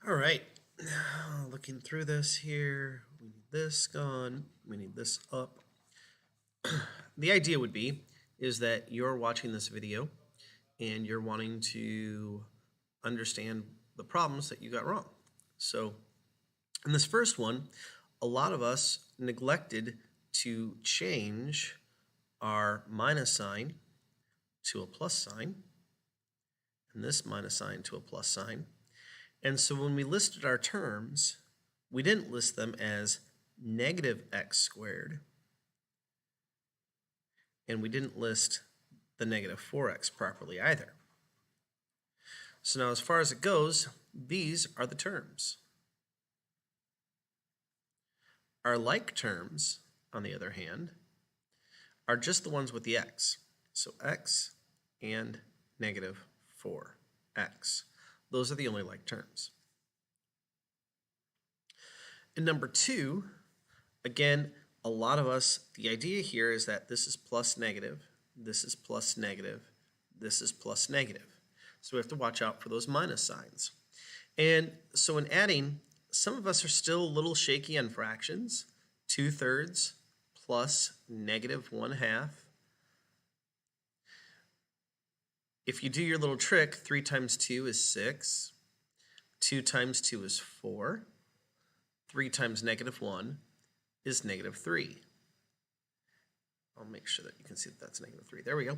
All right, now looking through this here, we need this gone, we need this up. The idea would be is that you're watching this video and you're wanting to understand the problems that you got wrong. So in this first one, a lot of us neglected to change our minus sign to a plus sign, and this minus sign to a plus sign. And so when we listed our terms, we didn't list them as negative x squared, and we didn't list the negative 4x properly either. So now as far as it goes, these are the terms. Our like terms, on the other hand, are just the ones with the x. So x and negative 4x. Those are the only like terms. In number 2, again, a lot of us, the idea here is that this is plus negative, this is plus negative, this is plus negative. So we have to watch out for those minus signs. And so in adding, some of us are still a little shaky on fractions. 2/3 plus negative 1/2. If you do your little trick, 3 times 2 is 6. 2 times 2 is 4. 3 times negative 1 is negative 3. I'll make sure that you can see that that's negative 3. There we go.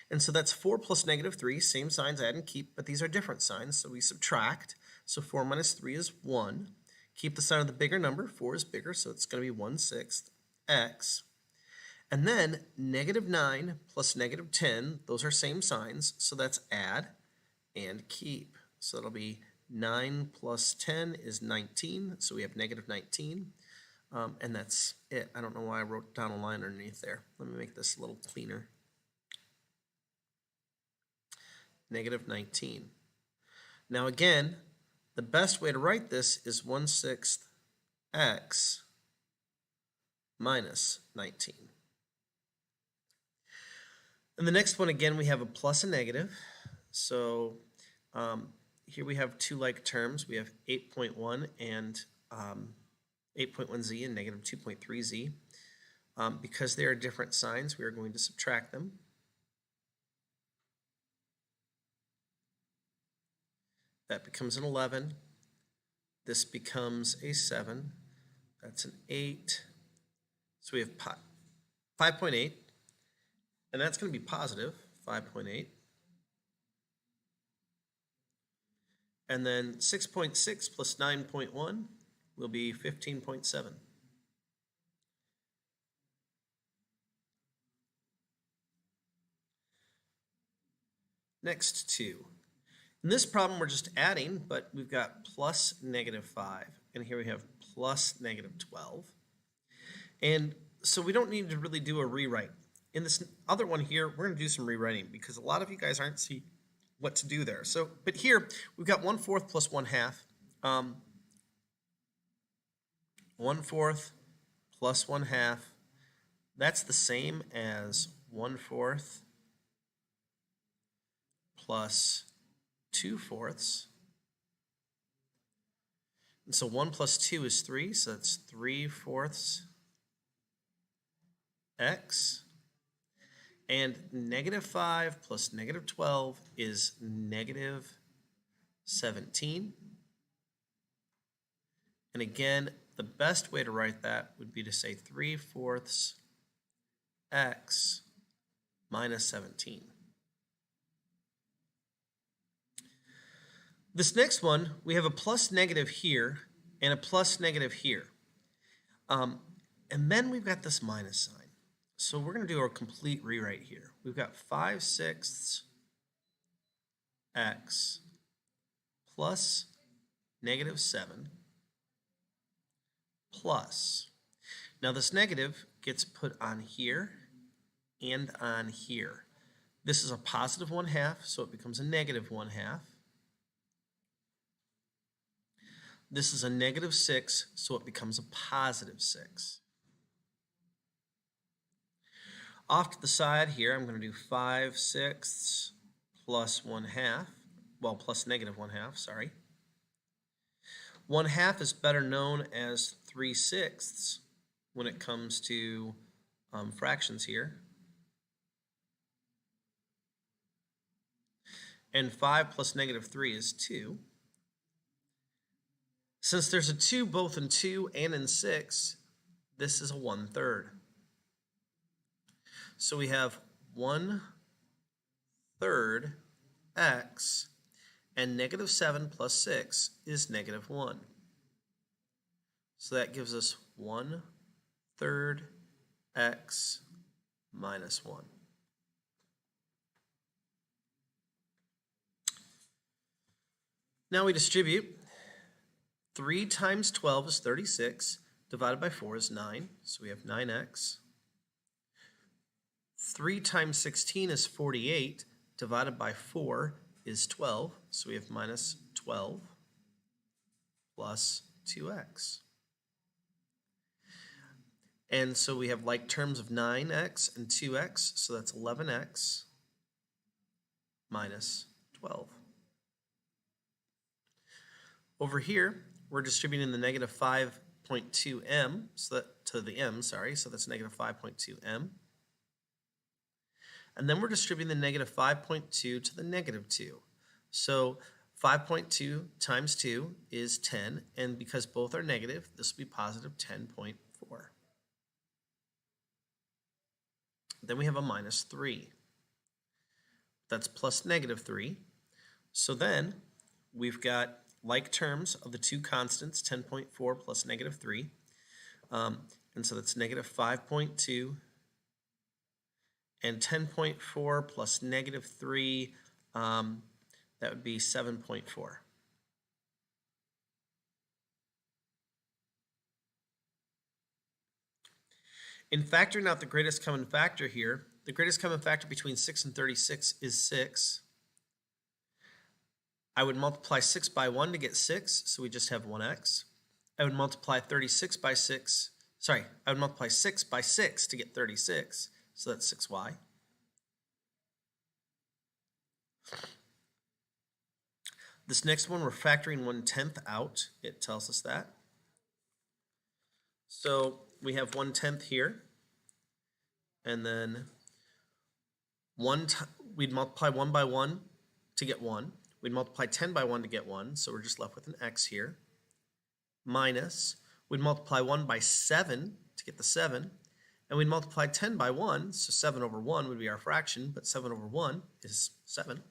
And so that's 4 plus negative 3, same signs, add and keep, but these are different signs, so we subtract. So 4 minus 3 is 1. Keep the sign of the bigger number, 4 is bigger, so it's going to be 1/6 x. And then negative 9 plus negative 10, those are same signs, so that's add and keep. So that'll be 9 plus 10 is 19, so we have negative 19. And that's it. I don't know why I wrote down a line underneath there. Let me make this a little cleaner. Negative 19. Now again, the best way to write this is 1/6 x minus 19. And the next one, again, we have a plus and negative. So here we have two like terms. We have 8.1 and 8.1z and negative 2.3z. Because they are different signs, we are going to subtract them. That becomes an 11. This becomes a 7. That's an 8. So we have 5.8. And that's going to be positive, 5.8. And then 6.6 plus 9.1 will be 15.7. Next 2. In this problem, we're just adding, but we've got plus negative 5. And here we have plus negative 12. And so we don't need to really do a rewrite. In this other one here, we're going to do some rewriting because a lot of you guys aren't seeing what to do there. So, but here we've got 1/4 plus 1/2. 1/4 plus 1/2. That's the same as 1/4 plus 2/4. And so 1 plus 2 is 3, so that's 3/4 x. And negative 5 plus negative 12 is negative 17. And again, the best way to write that would be to say 3/4 x minus 17. This next one, we have a plus negative here and a plus negative here. And then we've got this minus sign. So we're going to do a complete rewrite here. We've got 5/6 x plus negative 7 plus. Now this negative gets put on here and on here. This is a positive 1/2, so it becomes a negative 1/2. This is a negative 6, so it becomes a positive 6. Off to the side here, I'm going to do 5/6 plus 1/2, well, plus negative 1/2, sorry. 1/2 is better known as 3/6 when it comes to fractions here. And 5 plus -3 is 2. Since there's a 2 both in 2 and in 6, this is a 1/3. So we have 1/3 x, and -7 plus 6 is -1. So that gives us 1/3 x minus 1. Now we distribute. 3 times 12 is 36, divided by 4 is 9, so we have 9x. 3 times 16 is 48, divided by 4 is 12, so we have minus 12 plus 2x. And so we have like terms of 9x and 2x, so that's 11x minus 12. Over here, we're distributing the negative 5.2m, so that to the m, sorry, so that's negative 5.2m. And then we're distributing the negative 5.2 to the negative 2. So 5.2 times 2 is 10, and because both are negative, this will be positive 10.4. Then we have a minus 3. That's plus -3. So then we've got like terms of the two constants, 10.4 plus -3. And so that's negative 5.2. And 10.4 plus -3, that would be 7.4. In factoring out the greatest common factor here, the greatest common factor between 6 and 36 is 6. I would multiply 6 by 1 to get 6, so we just have 1x. I would multiply 36 by 6, I would multiply 6 by 6 to get 36, so that's 6y. This next one, we're factoring 1/10 out. It tells us that. So we have 1/10 here, and then we'd multiply 1 by 1 to get 1. We'd multiply 10 by 1 to get 1, so we're just left with an x here. Minus, we'd multiply 1 by 7 to get the 7, and we'd multiply 10 by 1, so 7 over 1 would be our fraction, but 7 over 1 is 7.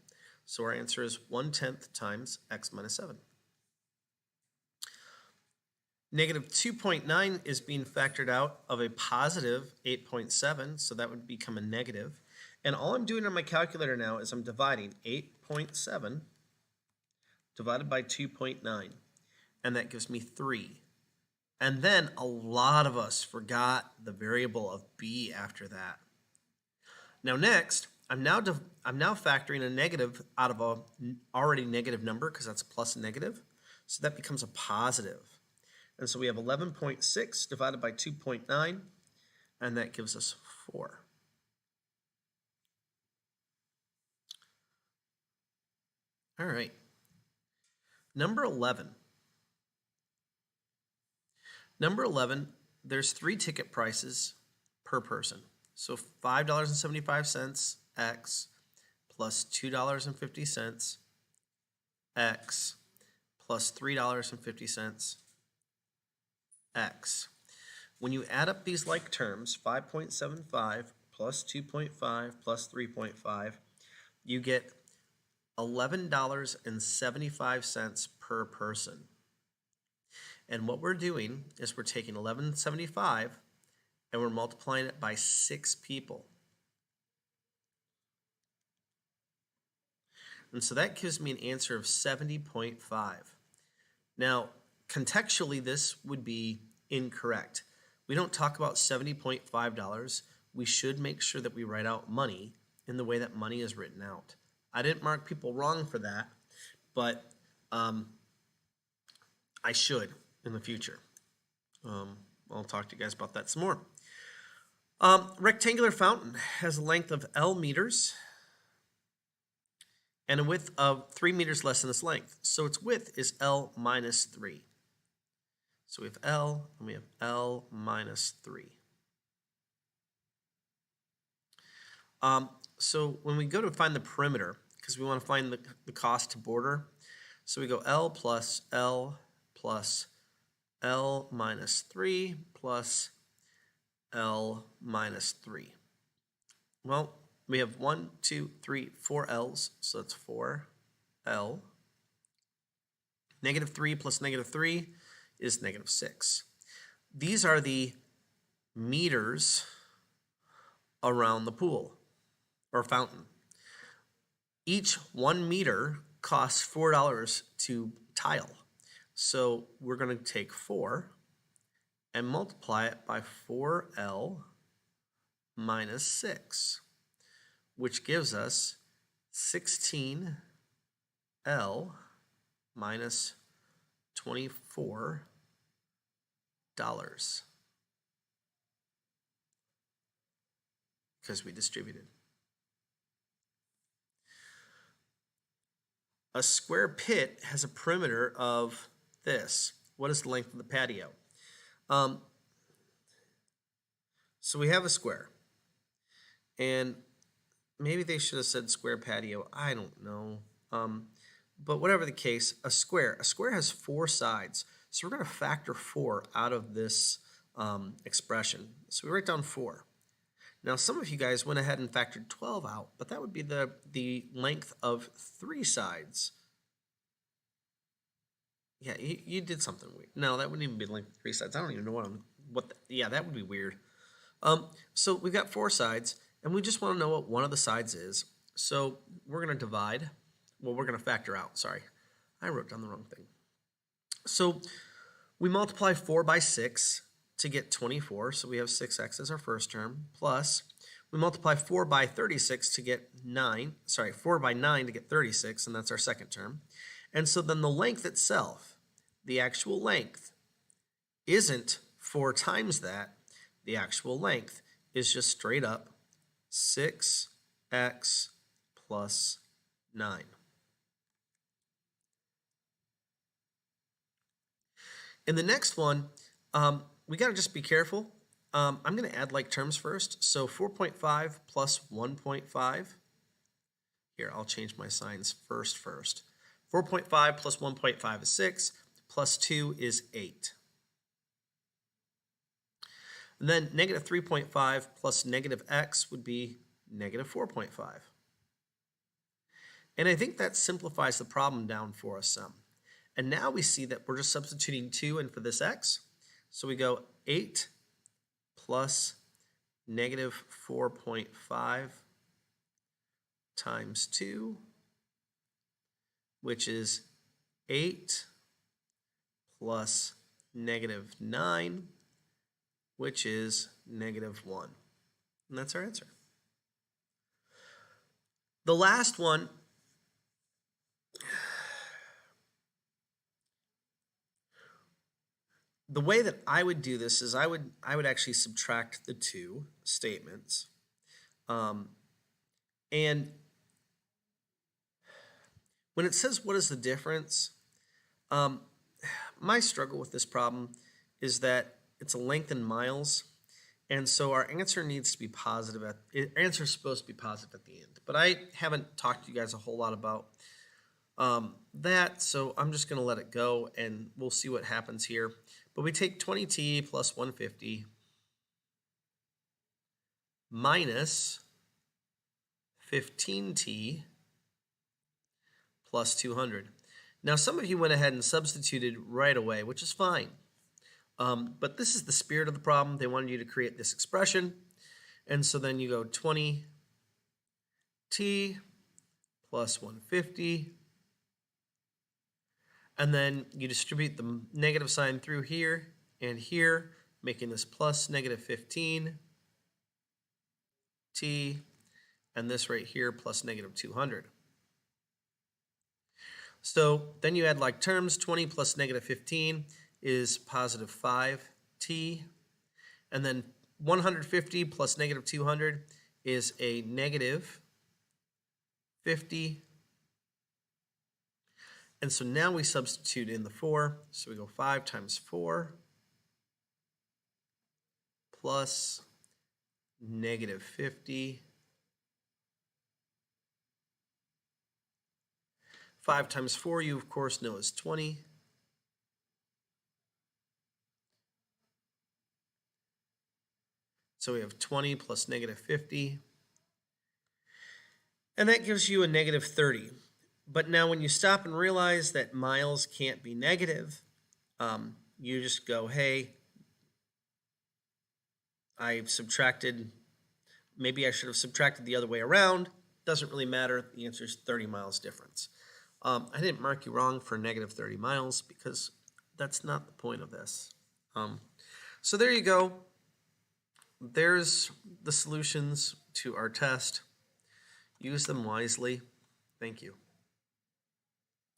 So our answer is 1/10 times x minus 7. Negative 2.9 is being factored out of a positive 8.7, so that would become a negative. And all I'm doing on my calculator now is I'm dividing 8.7 divided by 2.9, and that gives me 3. And then a lot of us forgot the variable of b after that. Now next, I'm now factoring a negative out of a already negative number because that's plus negative, so that becomes a positive. And so we have 11.6 divided by 2.9, and that gives us 4. All right. Number 11. Number 11, there's 3 ticket prices per person. So $5.75 x plus $2.50 x plus $3.50 x. When you add up these like terms, 5.75 plus 2.5 plus 3.5, you get $11.75 per person. And what we're doing is we're taking $11.75 and we're multiplying it by 6 people. And so that gives me an answer of 70.5. Now, contextually, this would be incorrect. We don't talk about $70.5. We should make sure that we write out money in the way that money is written out. I didn't mark people wrong for that, but I should in the future. I'll talk to you guys about that some more. Rectangular fountain has a length of L meters and a width of 3 meters less than its length. So its width is L minus 3. So we have L, and we have L minus 3. So when we go to find the perimeter, because we want to find the cost to border, so we go L plus L minus 3 plus L minus 3. Well, we have 1, 2, 3, 4 L's, so that's 4L. Negative 3 plus negative 3 is negative 6. These are the meters around the pool or fountain. Each 1 meter costs $4 to tile. So we're going to take 4 and multiply it by 4L minus 6, which gives us 16L minus $24 because we distributed. A square pit has a perimeter of this. What is the length of the patio? So we have a square. And maybe they should have said square patio. I don't know. But whatever the case, a square has 4 sides. So we're going to factor 4 out of this expression. So we write down 4. Now, some of you guys went ahead and factored 12 out, but that would be the length of 3 sides. Yeah, you did something weird. No, that wouldn't even be the length of 3 sides. I don't even know yeah, that would be weird. So we've got 4 sides, and we just want to know what one of the sides is. So we're going to divide. Well, we're going to factor out. Sorry, I wrote down the wrong thing. So we multiply 4 by 6 to get 24. So we have 6x as our first term, plus we multiply 4 by 36 to get 4 by 9 to get 36, and that's our second term. And so then the length itself, the actual length, isn't 4 times that. The actual length is just straight up 6x plus 9. In the next one, we got to just be careful. I'm going to add like terms first. So 4.5 plus 1.5. Here, I'll change my signs first. 4.5 plus 1.5 is 6, plus 2 is 8. And then negative 3.5 plus negative x would be negative 4.5. And I think that simplifies the problem down for us some. And now we see that we're just substituting 2 in for this x. So we go 8 plus negative 4.5 times 2, which is 8 plus negative 9, which is negative 1. And that's our answer. The last one, the way that I would do this is I would actually subtract the 2 statements. And when it says what is the difference, my struggle with this problem is that it's a length in miles, and so our answer needs to be positive. Answer is supposed to be positive at the end, but I haven't talked to you guys a whole lot about that, so I'm just going to let it go, and we'll see what happens here. But we take 20t plus 150 minus 15t plus 200. Now, some of you went ahead and substituted right away, which is fine. But this is the spirit of the problem. They wanted you to create this expression. And so then you go 20t plus 150. And then you distribute the negative sign through here and here, making this plus negative 15t. And this right here plus negative 200. So then you add like terms. 20 plus negative 15 is positive 5t. And then 150 plus negative 200 is a negative 50. And so now we substitute in the 4. So we go 5 times 4 plus negative 50. 5 times 4, you of course know is 20. So we have 20 plus negative 50. And that gives you a negative 30. But now when you stop and realize that miles can't be negative, you just go, hey, I've subtracted, maybe I should have subtracted the other way around. Doesn't really matter. The answer is 30 miles difference. I didn't mark you wrong for negative 30 miles because that's not the point of this. So there you go. There's the solutions to our test. Use them wisely. Thank you.